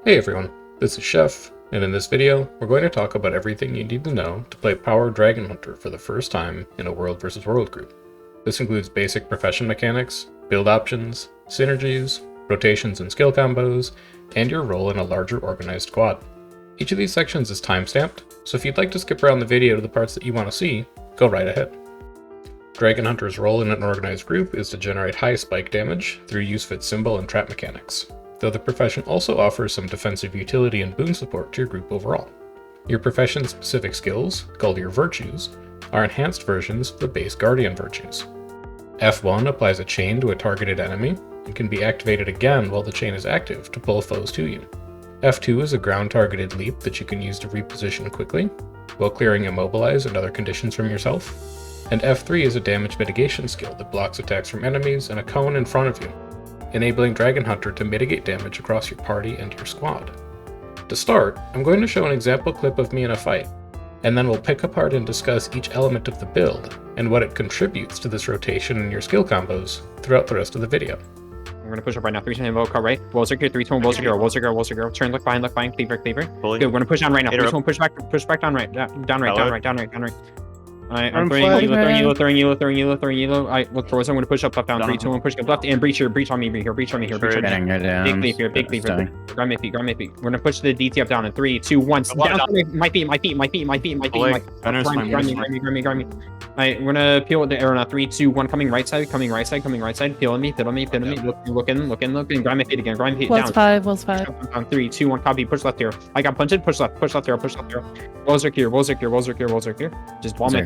Hey everyone, this is Chef, and in this video, we're going to talk about everything you need to know to play Power Dragonhunter for the first time in a World vs. World group. This includes basic profession mechanics, build options, synergies, rotations and skill combos, and your role in a larger organized squad. Each of these sections is timestamped, so if you'd like to skip around the video to the parts that you want to see, go right ahead. Dragonhunter's role in an organized group is to generate high spike damage through use of its symbol and trap mechanics, though the profession also offers some defensive utility and boon support to your group overall. Your profession's specific skills, called your virtues, are enhanced versions of the base Guardian virtues. F1 applies a chain to a targeted enemy and can be activated again while the chain is active to pull foes to you. F2 is a ground-targeted leap that you can use to reposition quickly, while clearing immobilize and other conditions from yourself. And F3 is a damage mitigation skill that blocks attacks from enemies and a cone in front of you, enabling Dragonhunter to mitigate damage across your party and your squad. To start, I'm going to show an example clip of me in a fight, and then we'll pick apart and discuss each element of the build and what it contributes to this rotation in your skill combos throughout the rest of the video. We're gonna push up right now. 3-2 invoke, cut right. Walls are here. 3-2 walls are here. Walls are here. Turn, look behind, cleaver. Fully. Good. We're gonna push down right now. 3-2, push back down right. Down right. Alright, I'm throwing yellow. Alright, look towards. I'm gonna push up, left, down. 3-2, 1, push up left, and breach on me here. Breach on me. Big cleaver. Grab my feet. We're gonna push the DT up down in 3, 2, 1. Down. My feet. Grab me. Alright, we're gonna peel with the arrow now. 3, 2, 1. Coming right side. Peel on me. Looking. Grab my feet again. Walls Down. 5. Down. 3, 2, 1. Copy. Push left here. I got punted. Push left here. Walls are here. Just wall me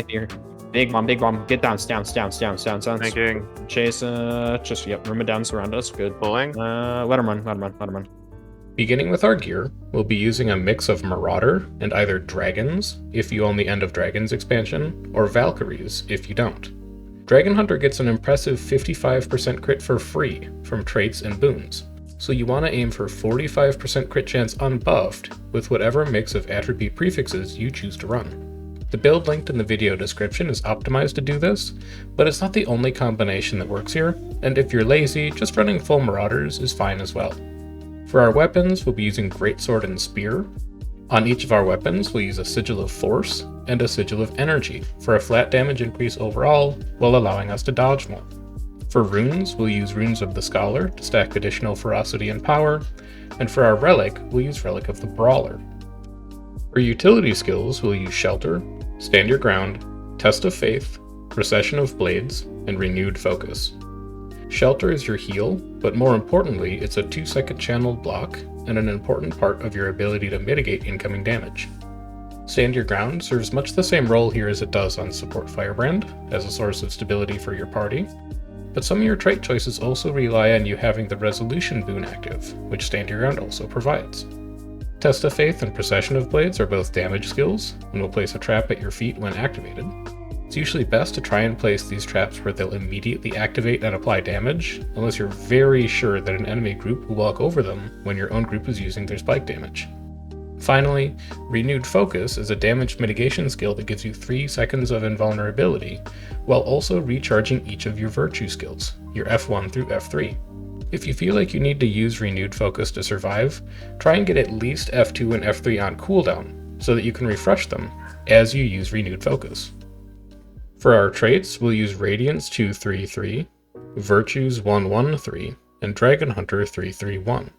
here. Big bomb. Get down. Thinking. Chase, just, yep, room it down, surround us. Good. Pulling. Let him run. Beginning with our gear, we'll be using a mix of Marauder and either Dragons, if you own the End of Dragons expansion, or Valkyries, if you don't. Dragonhunter gets an impressive 55% crit for free from traits and boons, so you want to aim for 45% crit chance unbuffed with whatever mix of attribute prefixes you choose to run. The build linked in the video description is optimized to do this, but it's not the only combination that works here, and if you're lazy, just running full Marauders is fine as well. For our weapons, we'll be using Greatsword and Spear. On each of our weapons, we'll use a Sigil of Force and a Sigil of Energy for a flat damage increase overall, while allowing us to dodge more. For runes, we'll use Runes of the Scholar to stack additional ferocity and power, and for our relic, we'll use Relic of the Brawler. For utility skills, we'll use Shelter, Stand Your Ground, Test of Faith, Recession of Blades, and Renewed Focus. Shelter is your heal, but more importantly, it's a 2-second channeled block and an important part of your ability to mitigate incoming damage. Stand Your Ground serves much the same role here as it does on Support Firebrand, as a source of stability for your party, but some of your trait choices also rely on you having the Resolution boon active, which Stand Your Ground also provides. Test of Faith and Procession of Blades are both damage skills, and will place a trap at your feet when activated. It's usually best to try and place these traps where they'll immediately activate and apply damage, unless you're very sure that an enemy group will walk over them when your own group is using their spike damage. Finally, Renewed Focus is a damage mitigation skill that gives you 3 seconds of invulnerability, while also recharging each of your virtue skills, your F1 through F3. If you feel like you need to use Renewed Focus to survive, try and get at least F2 and F3 on cooldown, so that you can refresh them as you use Renewed Focus. For our traits, we'll use Radiance 2-3-3, Virtues 1-1-3, and Dragonhunter 3-3-1.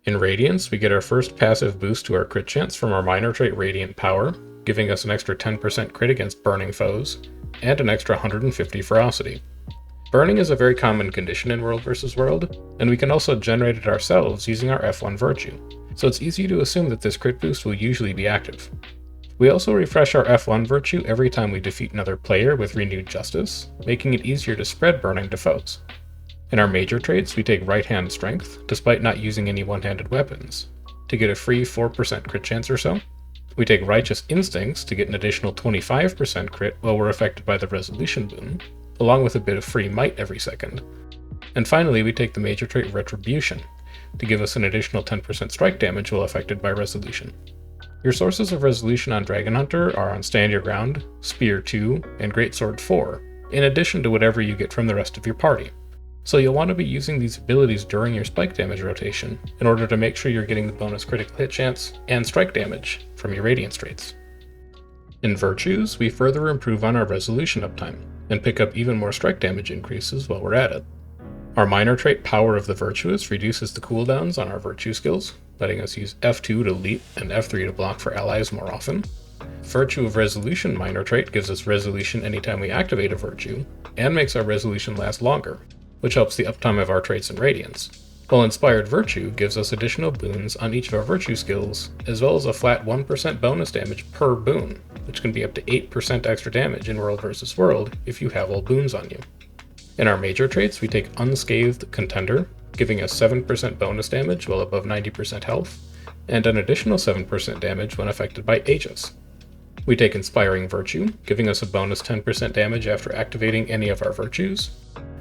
In Radiance, we get our first passive boost to our crit chance from our minor trait Radiant Power, giving us an extra 10% crit against burning foes, and an extra 150 ferocity. Burning is a very common condition in World vs. World, and we can also generate it ourselves using our F1 virtue, so it's easy to assume that this crit boost will usually be active. We also refresh our F1 virtue every time we defeat another player with Renewed Justice, making it easier to spread burning to foes. In our major traits, we take Right Hand Strength, despite not using any one-handed weapons, to get a free 4% crit chance or so. We take Righteous Instincts to get an additional 25% crit while we're affected by the Resolution boon, along with a bit of free might every second. And finally, we take the major trait Retribution, to give us an additional 10% strike damage while affected by Resolution. Your sources of resolution on Dragonhunter are on Stand Your Ground, Spear 2, and Greatsword 4, in addition to whatever you get from the rest of your party. So you'll want to be using these abilities during your spike damage rotation in order to make sure you're getting the bonus critical hit chance and strike damage from your Radiance Traits. In Virtues, we further improve on our resolution uptime and pick up even more strike damage increases while we're at it. Our minor trait Power of the Virtuous reduces the cooldowns on our Virtue skills, letting us use F2 to leap and F3 to block for allies more often. Virtue of Resolution minor trait gives us resolution anytime we activate a virtue, and makes our resolution last longer, which helps the uptime of our traits in Radiance. While Inspired Virtue gives us additional boons on each of our Virtue skills, as well as a flat 1% bonus damage per boon, which can be up to 8% extra damage in World vs. World if you have all boons on you. In our major traits, we take Unscathed Contender, giving us 7% bonus damage while above 90% health, and an additional 7% damage when affected by Aegis. We take Inspiring Virtue, giving us a bonus 10% damage after activating any of our virtues.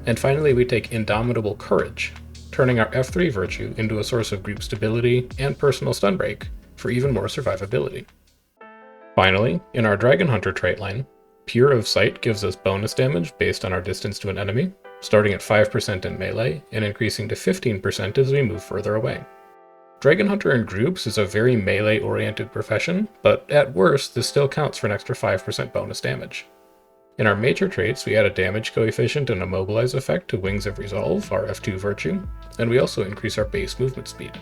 And finally, we take Indomitable Courage, turning our F3 virtue into a source of group stability and personal stun break for even more survivability. Finally, in our Dragonhunter trait line, Pure of Sight gives us bonus damage based on our distance to an enemy, starting at 5% in melee and increasing to 15% as we move further away. Dragonhunter in groups is a very melee-oriented profession, but at worst, this still counts for an extra 5% bonus damage. In our major traits, we add a damage coefficient and immobilize effect to Wings of Resolve, our F2 virtue, and we also increase our base movement speed.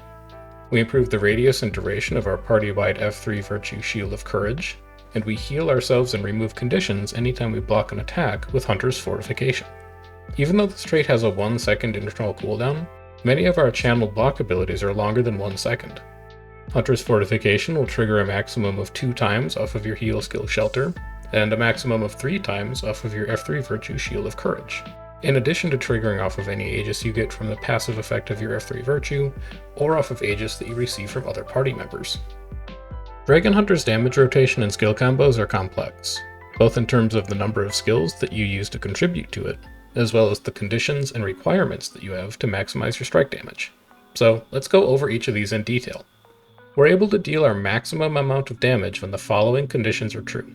We improve the radius and duration of our party-wide F3 virtue Shield of Courage, and we heal ourselves and remove conditions anytime we block an attack with Hunter's Fortification. Even though this trait has a 1 second internal cooldown, many of our channeled block abilities are longer than 1 second. Hunter's Fortification will trigger a maximum of 2 times off of your heal skill Shelter, and a maximum of 3 times off of your F3 virtue Shield of Courage, in addition to triggering off of any Aegis you get from the passive effect of your F3 virtue, or off of Aegis that you receive from other party members. Dragonhunter's damage rotation and skill combos are complex, both in terms of the number of skills that you use to contribute to it, as well as the conditions and requirements that you have to maximize your strike damage. So let's go over each of these in detail. We're able to deal our maximum amount of damage when the following conditions are true.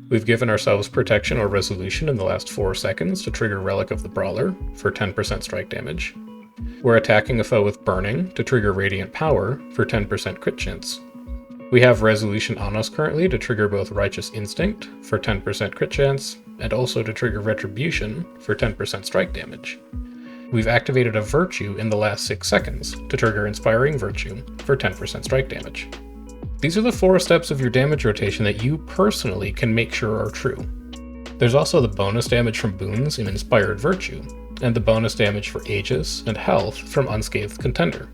We've given ourselves Protection or Resolution in the last 4 seconds to trigger Relic of the Brawler for 10% strike damage. We're attacking a foe with Burning to trigger Radiant Power for 10% crit chance. We have Resolution on us currently to trigger both Righteous Instinct for 10% crit chance, and also to trigger Retribution for 10% strike damage. We've activated a Virtue in the last 6 seconds to trigger Inspiring Virtue for 10% strike damage. These are the 4 steps of your damage rotation that you personally can make sure are true. There's also the bonus damage from boons in Inspired Virtue, and the bonus damage for Aegis and health from Unscathed Contender.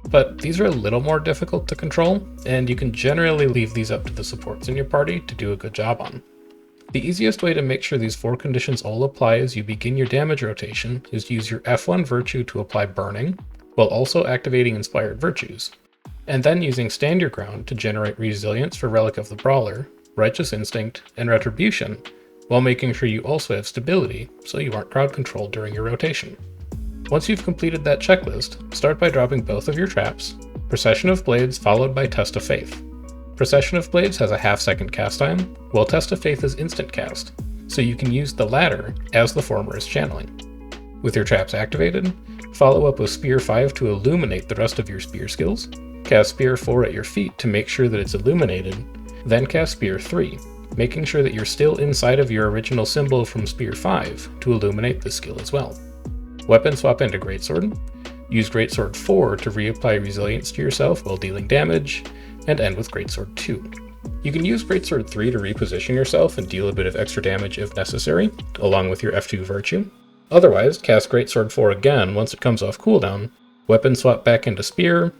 But these are a little more difficult to control, and you can generally leave these up to the supports in your party to do a good job on. The easiest way to make sure these 4 conditions all apply as you begin your damage rotation is to use your F1 Virtue to apply Burning, while also activating Inspired Virtues, and then using Stand Your Ground to generate Resilience for Relic of the Brawler, Righteous Instinct, and Retribution, while making sure you also have Stability so you aren't crowd controlled during your rotation. Once you've completed that checklist, start by dropping both of your traps, Procession of Blades followed by Test of Faith. Procession of Blades has a half-second cast time, while Test of Faith is instant cast, so you can use the latter as the former is channeling. With your traps activated, follow up with Spear 5 to illuminate the rest of your spear skills, cast Spear 4 at your feet to make sure that it's illuminated, then cast Spear 3, making sure that you're still inside of your original symbol from Spear 5 to illuminate this skill as well. Weapon swap into Greatsword, use Greatsword 4 to reapply Resilience to yourself while dealing damage, and end with Greatsword 2. You can use Greatsword 3 to reposition yourself and deal a bit of extra damage if necessary, along with your F2 Virtue. Otherwise, cast Greatsword 4 again once it comes off cooldown, weapon swap back into Spear,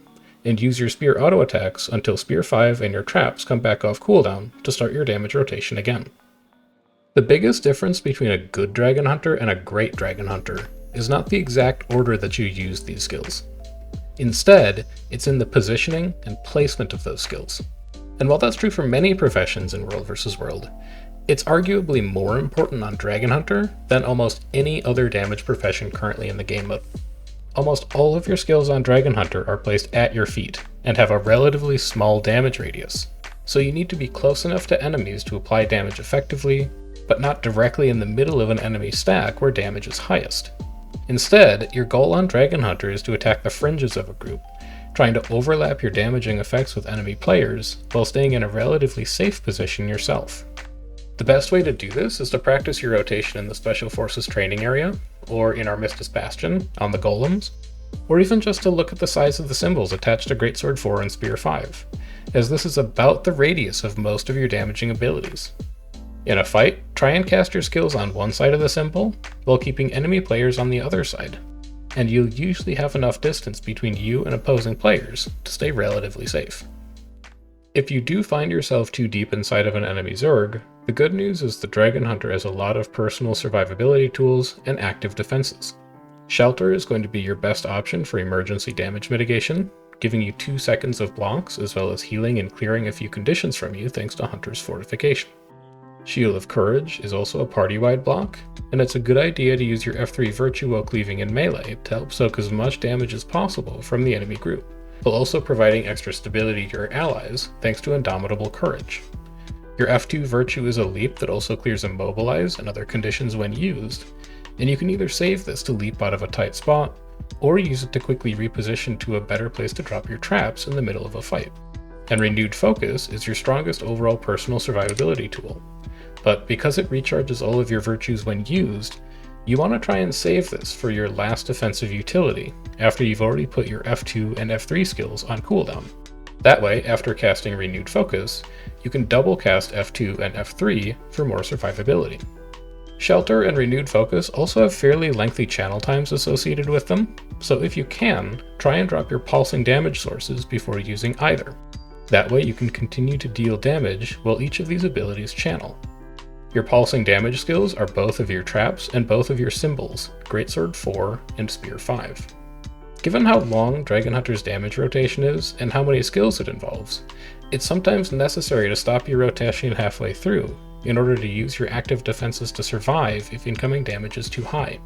and use your Spear auto attacks until Spear 5 and your traps come back off cooldown to start your damage rotation again. The biggest difference between a good Dragonhunter and a great Dragonhunter is not the exact order that you use these skills. Instead, it's in the positioning and placement of those skills. And while that's true for many professions in World vs. World, it's arguably more important on Dragonhunter than almost any other damage profession currently in the game mode. Almost all of your skills on Dragonhunter are placed at your feet and have a relatively small damage radius, so you need to be close enough to enemies to apply damage effectively, but not directly in the middle of an enemy stack where damage is highest. Instead, your goal on Dragonhunter is to attack the fringes of a group, trying to overlap your damaging effects with enemy players while staying in a relatively safe position yourself. The best way to do this is to practice your rotation in the Special Forces training area, or in Armistice Bastion, on the golems, or even just to look at the size of the symbols attached to Greatsword 4 and Spear 5, as this is about the radius of most of your damaging abilities. In a fight, try and cast your skills on one side of the symbol, while keeping enemy players on the other side, and you'll usually have enough distance between you and opposing players to stay relatively safe. If you do find yourself too deep inside of an enemy Zerg, the good news is the Dragonhunter has a lot of personal survivability tools and active defenses. Shelter is going to be your best option for emergency damage mitigation, giving you 2 seconds of blocks as well as healing and clearing a few conditions from you thanks to Hunter's Fortification. Shield of Courage is also a party-wide block, and it's a good idea to use your F3 Virtue while cleaving in melee to help soak as much damage as possible from the enemy group, while also providing extra stability to your allies thanks to Indomitable Courage. Your F2 Virtue is a leap that also clears Immobilize and other conditions when used, and you can either save this to leap out of a tight spot, or use it to quickly reposition to a better place to drop your traps in the middle of a fight. And Renewed Focus is your strongest overall personal survivability tool, but because it recharges all of your virtues when used, you want to try and save this for your last offensive utility after you've already put your F2 and F3 skills on cooldown. That way, after casting Renewed Focus, you can double cast F2 and F3 for more survivability. Shelter and Renewed Focus also have fairly lengthy channel times associated with them, so if you can, try and drop your pulsing damage sources before using either. That way you can continue to deal damage while each of these abilities channel. Your pulsing damage skills are both of your traps and both of your symbols, Greatsword 4 and Spear 5. Given how long Dragonhunter's damage rotation is and how many skills it involves, it's sometimes necessary to stop your rotation halfway through in order to use your active defenses to survive if incoming damage is too high.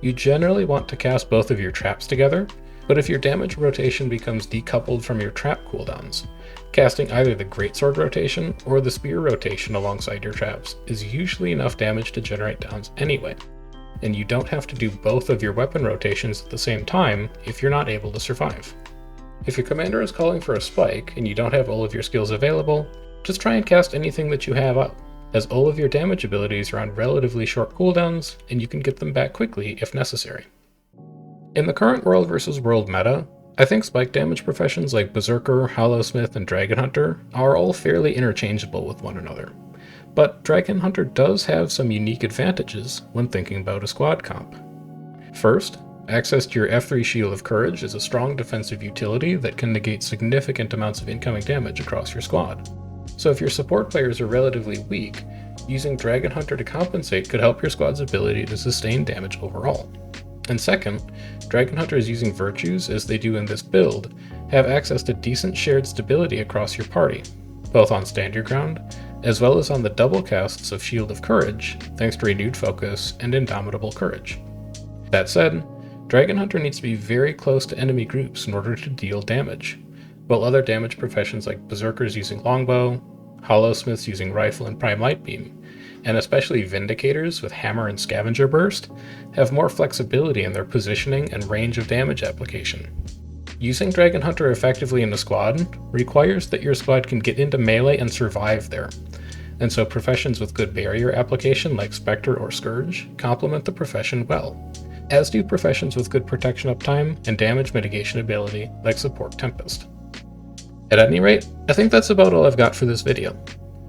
You generally want to cast both of your traps together, but if your damage rotation becomes decoupled from your trap cooldowns, casting either the Greatsword rotation or the Spear rotation alongside your traps is usually enough damage to generate downs anyway, and you don't have to do both of your weapon rotations at the same time if you're not able to survive. If your commander is calling for a spike and you don't have all of your skills available, just try and cast anything that you have up, as all of your damage abilities are on relatively short cooldowns and you can get them back quickly if necessary. In the current World vs. World meta, I think spike damage professions like Berserker, Hollowsmith, and Dragonhunter are all fairly interchangeable with one another, but Dragonhunter does have some unique advantages when thinking about a squad comp. First, access to your F3 Shield of Courage is a strong defensive utility that can negate significant amounts of incoming damage across your squad. So if your support players are relatively weak, using Dragonhunter to compensate could help your squad's ability to sustain damage overall. And second, Dragonhunters using virtues, as they do in this build, have access to decent shared stability across your party, both on Stand Your Ground, as well as on the double casts of Shield of Courage, thanks to Renewed Focus and Indomitable Courage. That said, Dragonhunter needs to be very close to enemy groups in order to deal damage, while other damage professions like Berserkers using Longbow, Hollowsmiths using Rifle and Prime Light Beam, and especially Vindicators with Hammer and Scavenger Burst, have more flexibility in their positioning and range of damage application. Using Dragonhunter effectively in a squad requires that your squad can get into melee and survive there, and so professions with good barrier application like Spectre or Scourge complement the profession well, as do professions with good protection uptime and damage mitigation ability like Support Tempest. At any rate, I think that's about all I've got for this video.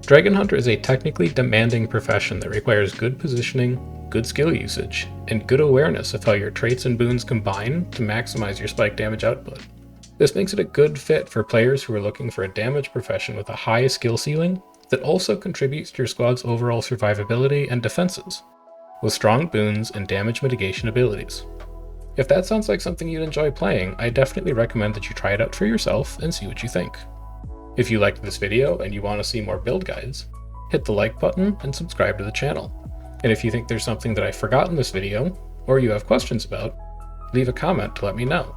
Dragonhunter is a technically demanding profession that requires good positioning, good skill usage, and good awareness of how your traits and boons combine to maximize your spike damage output. This makes it a good fit for players who are looking for a damage profession with a high skill ceiling that also contributes to your squad's overall survivability and defenses, with strong boons and damage mitigation abilities. If that sounds like something you'd enjoy playing, I definitely recommend that you try it out for yourself and see what you think. If you liked this video and you want to see more build guides, hit the like button and subscribe to the channel. And if you think there's something that I forgot in this video, or you have questions about, leave a comment to let me know.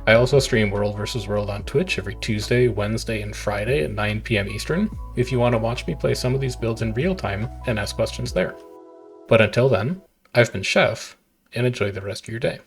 I also stream World vs. World on Twitch every Tuesday, Wednesday, and Friday at 9 PM Eastern if you want to watch me play some of these builds in real time and ask questions there. But until then, I've been Chef, and enjoy the rest of your day.